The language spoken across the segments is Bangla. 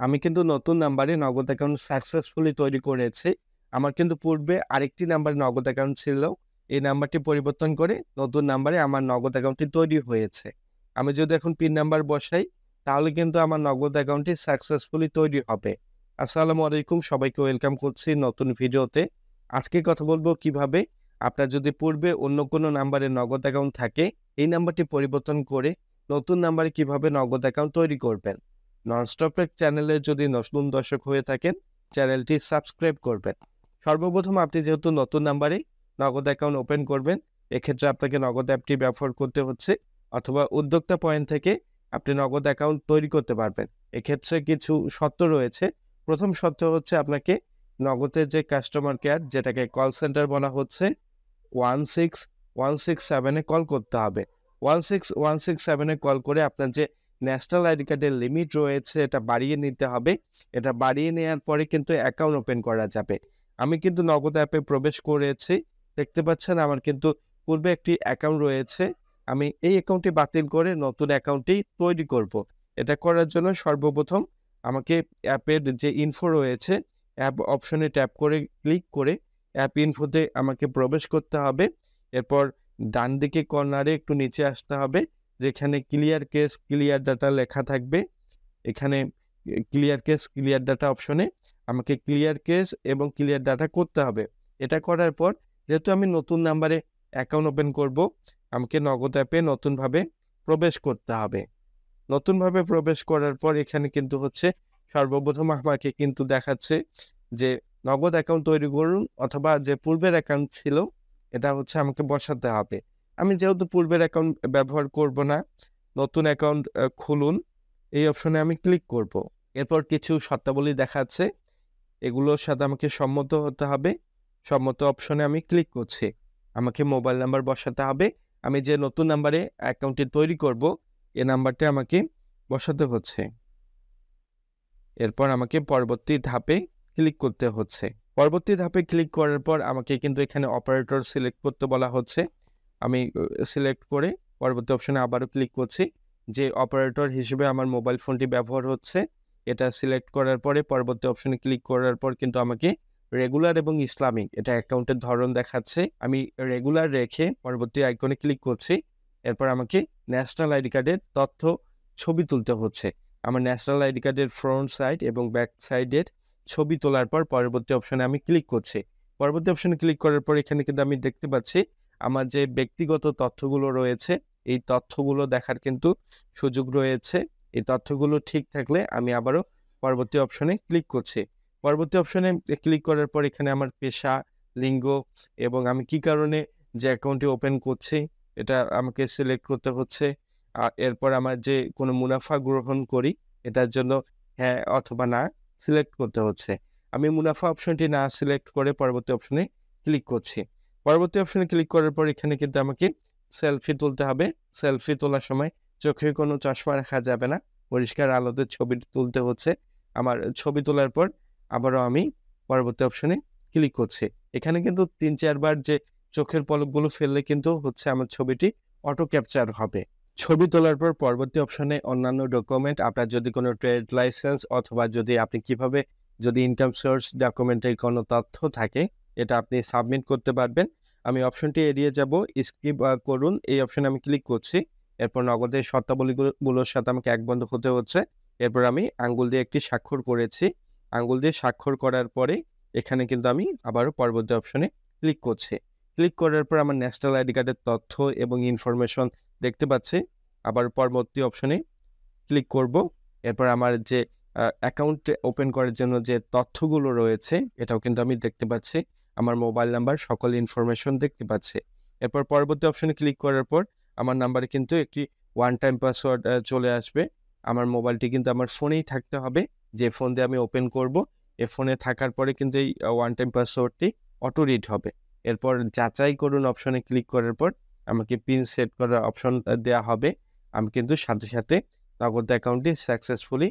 আমি কিন্তু নতুন নাম্বারে নগদ অ্যাকাউন্ট সাকসেসফুলি তৈরি করেছি। আমার কিন্তু পূর্বে আরেকটি নাম্বারে নগদ অ্যাকাউন্ট ছিল। এই নাম্বারটি পরিবর্তন করে নতুন নাম্বারে আমার নগদ অ্যাকাউন্টটি তৈরি হয়েছে। আমি যদি এখন পিন নাম্বার বসাই, তাহলে কিন্তু আমার নগদ অ্যাকাউন্টটি সাকসেসফুলি তৈরি হবে। আসসালামু আলাইকুম, সবাইকে ওয়েলকাম করছি নতুন ভিডিওতে। আজকে কথা বলবো কিভাবে আপনার যদি পূর্বে অন্য কোনো নাম্বারে নগদ অ্যাকাউন্ট থাকে, এই নাম্বারটি পরিবর্তন করে নতুন নাম্বারে কিভাবে নগদ অ্যাকাউন্ট তৈরি করবেন। ননস্টপ টেক চ্যানেলে যদি নতুন দর্শক হয়ে থাকেন, চ্যানেলটি সাবস্ক্রাইব করবেন। সর্বপ্রথম আপনি যেহেতু নতুন নাম্বারে নগদ অ্যাকাউন্ট ওপেন করবেন, এক্ষেত্রে আপনাকে নগদ অ্যাপটি ব্যবহার করতে হচ্ছে, অথবা উদ্যোক্তা পয়েন্ট থেকে আপনি নগদ অ্যাকাউন্ট তৈরি করতে পারবেন। এক্ষেত্রে কিছু শর্ত রয়েছে। প্রথম শর্ত হচ্ছে আপনাকে নগদের যে কাস্টমার কেয়ার, যেটাকে কল সেন্টার বলা হচ্ছে, 16167 এ কল করতে হবে। 16167 এ কল করে আপনার যে ন্যাশনাল আইডি কার্ডের লিমিট রয়েছে এটা বাড়িয়ে নিতে হবে। এটা বাড়িয়ে নেওয়ার পরে কিন্তু অ্যাকাউন্ট ওপেন করা যাবে। আমি কিন্তু নগদ অ্যাপে প্রবেশ করেছি। দেখতে পাচ্ছেন আমার কিন্তু পূর্বে একটি অ্যাকাউন্ট রয়েছে। আমি এই অ্যাকাউন্টটি বাতিল করে নতুন অ্যাকাউন্টটি তৈরি করব। এটা করার জন্য সর্বপ্রথম আমাকে অ্যাপের যে ইনফো রয়েছে, অ্যাপ অপশনে ট্যাপ করে ক্লিক করে অ্যাপ ইনফোতে আমাকে প্রবেশ করতে হবে। এরপর ডান দিকে কর্নারে একটু নিচে আসতে হবে, যেখানে ক্লিয়ার কেস ক্লিয়ার ডাটা লেখা থাকবে। এখানে ক্লিয়ার কেস ক্লিয়ার ডাটা অপশনে আমাকে ক্লিয়ার কেস এবং ক্লিয়ার ডাটা করতে হবে। এটা করার পর যেহেতু আমি নতুন নাম্বারে অ্যাকাউন্ট ওপেন করব, আমাকে নগদ অ্যাপে নতুনভাবে প্রবেশ করতে হবে। নতুনভাবে প্রবেশ করার পর এখানে কিন্তু হচ্ছে সর্বপ্রথম আমাকে কিন্তু দেখাচ্ছে যে নগদ অ্যাকাউন্ট তৈরি করুন, অথবা যে পূর্বের অ্যাকাউন্ট ছিল এটা হচ্ছে আমাকে বসাতে হবে। আমি যেহেতু পূর্বের অ্যাকাউন্ট ব্যবহার করব না, নতুন অ্যাকাউন্ট খুলুন এই অপশনে আমি ক্লিক করব। এরপর কিছু শর্তাবলী দেখাচ্ছে, এগুলোর সাথে আমাকে সম্মত হতে হবে। সম্মত অপশনে আমি ক্লিক করছি। আমাকে মোবাইল নাম্বার বসাতে হবে। আমি যে নতুন নাম্বারে অ্যাকাউন্টটি তৈরি করব, এ নাম্বারটা আমাকে বসাতে হচ্ছে। এরপর আমাকে পরবর্তী ধাপে ক্লিক করতে হচ্ছে। পরবর্তী ধাপে ক্লিক করার পর আমাকে কিন্তু এখানে অপারেটর সিলেক্ট করতে বলা হচ্ছে। আমি সিলেক্ট করে পরবর্তী অপশনে আবারও ক্লিক করছি। যে অপারেটর হিসেবে আমার মোবাইল ফোনটি ব্যবহার হচ্ছে, এটা সিলেক্ট করার পরে পরবর্তী অপশনে ক্লিক করার পর কিন্তু আমাকে রেগুলার এবং ইসলামিক এটা অ্যাকাউন্টের ধরন দেখাচ্ছে। আমি রেগুলার রেখে পরবর্তী আইকনে ক্লিক করছি। এরপর আমাকে ন্যাশনাল আইডি কার্ডের তথ্য ছবি তুলতে হচ্ছে। আমার ন্যাশনাল আইডি কার্ডের ফ্রন্ট সাইড এবং ব্যাক সাইডের ছবি তোলার পর পরবর্তী অপশনে আমি ক্লিক করছি। পরবর্তী অপশনে ক্লিক করার পর এখানে কিন্তু আমি দেখতে পাচ্ছি আমার যে ব্যক্তিগত তথ্যগুলো রয়েছে, এই তথ্যগুলো দেখার কিন্তু সুযোগ রয়েছে। এই তথ্যগুলো ঠিক থাকলে আমি আবারও পরবর্তী অপশনে ক্লিক করছি। পরবর্তী অপশনে ক্লিক করার পর এখানে আমার পেশা, লিঙ্গ এবং আমি কি কারণে যে অ্যাকাউন্টটি ওপেন করছি এটা আমাকে সিলেক্ট করতে হচ্ছে। এরপর আমার যে কোনো মুনাফা গ্রহণ করি, এটার জন্য হ্যাঁ অথবা না সিলেক্ট করতে হচ্ছে। আমি মুনাফা অপশনটি না সিলেক্ট করে পরবর্তী অপশনে ক্লিক করছি। পরবর্তী অপশনে ক্লিক করার পর এখানে কিন্তু আমাকে সেলফি তুলতে হবে। সেলফি তোলার সময় চোখে কোনো চশমা রাখা যাবে না। পরিষ্কার আলোতে ছবি তুলতে হচ্ছে। আমার ছবি তোলার পর আবারও আমি পরবর্তী অপশনে ক্লিক করছি। এখানে কিন্তু ৩-৪ বার যে চোখের পলকগুলো ফেললে কিন্তু হচ্ছে আমার ছবিটি অটো ক্যাপচার হবে। ছবি তোলার পর পরবর্তী অপশনে অন্যান্য ডকুমেন্ট, আপনার যদি কোনো ট্রেড লাইসেন্স অথবা যদি আপনি কিভাবে যদি ইনকাম সোর্স ডকুমেন্টের কোনো তথ্য থাকে, এটা আপনি সাবমিট করতে পারবেন। আমি অপশনটি এড়িয়ে যাব, স্কিপ করুন। এই অপশনে আমি ক্লিক করছি। এরপর নগদের শর্তাবলীগুলোর সাথে আমাকে একবন্ধ হতে হচ্ছে। এরপর আমি আঙ্গুল দিয়ে একটি স্বাক্ষর করেছি। আঙ্গুল দিয়ে স্বাক্ষর করার পরে এখানে কিন্তু আমি আবারও পরবর্তী অপশনে ক্লিক করছি। ক্লিক করার পর আমার ন্যাশনাল আইডি কার্ডের তথ্য এবং ইনফরমেশন দেখতে পাচ্ছি। আবার পরবর্তী অপশনে ক্লিক করব। এরপর আমার যে অ্যাকাউন্ট ওপেন করার জন্য যে তথ্যগুলো রয়েছে এটাও কিন্তু আমি দেখতে পাচ্ছি। আমার মোবাইল নাম্বার সকল ইনফরমেশন দেখতে পাচ্ছি। এরপর পরবর্তী অপশনে ক্লিক করার পর আমার নাম্বারে কিন্তু একটি ওয়ান টাইম পাসওয়ার্ড চলে আসবে। আমার মোবাইলটি কিন্তু আমার ফোনেই থাকতে হবে। যে ফোন দিয়ে আমি ওপেন করব, এ ফোনে থাকার পরে কিন্তু এই ওয়ান টাইম পাসওয়ার্ডটি অটো রিড হবে। এরপর যাচাই করুন অপশনে ক্লিক করার পর আমাকে পিন সেট করার অপশন দেওয়া হবে। আমি কিন্তু সাথে সাথে নগদ অ্যাকাউন্টটি সাকসেসফুলি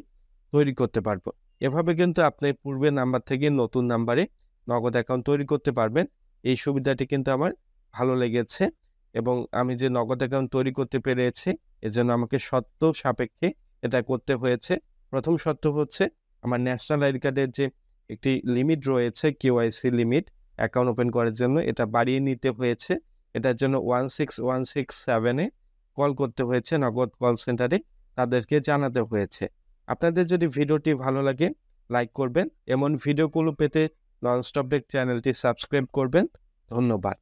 তৈরি করতে পারবো। এভাবে কিন্তু আপনি পূর্বের নাম্বার থেকে নতুন নাম্বারে নগদ অ্যাকাউন্ট তৈরি করতে পারবেন। এই সুবিধাটি কিন্তু আমার ভালো লেগেছে, এবং আমি যে নগদ অ্যাকাউন্ট তৈরি করতে পেরেছি এজন্য আমাকে শর্ত সাপেক্ষে এটা করতে হয়েছে। প্রথম শর্ত হচ্ছে আমার ন্যাশনাল আইডি কার্ডের যে একটি লিমিট রয়েছে কেওয়াইসি লিমিট অ্যাকাউন্ট ওপেন করার জন্য, এটা বাড়িয়ে নিতে হয়েছে। এটার জন্য 16167-এ কল করতে হয়েছে নগদ কল সেন্টারে, তাদেরকে জানাতে হয়েছে। আপনাদের যদি ভিডিওটি ভালো লাগে লাইক করবেন, এমন ভিডিওগুলো পেতে ননস্টপ টেক চ্যানেলটি সাবস্ক্রাইব করবেন। ধন্যবাদ।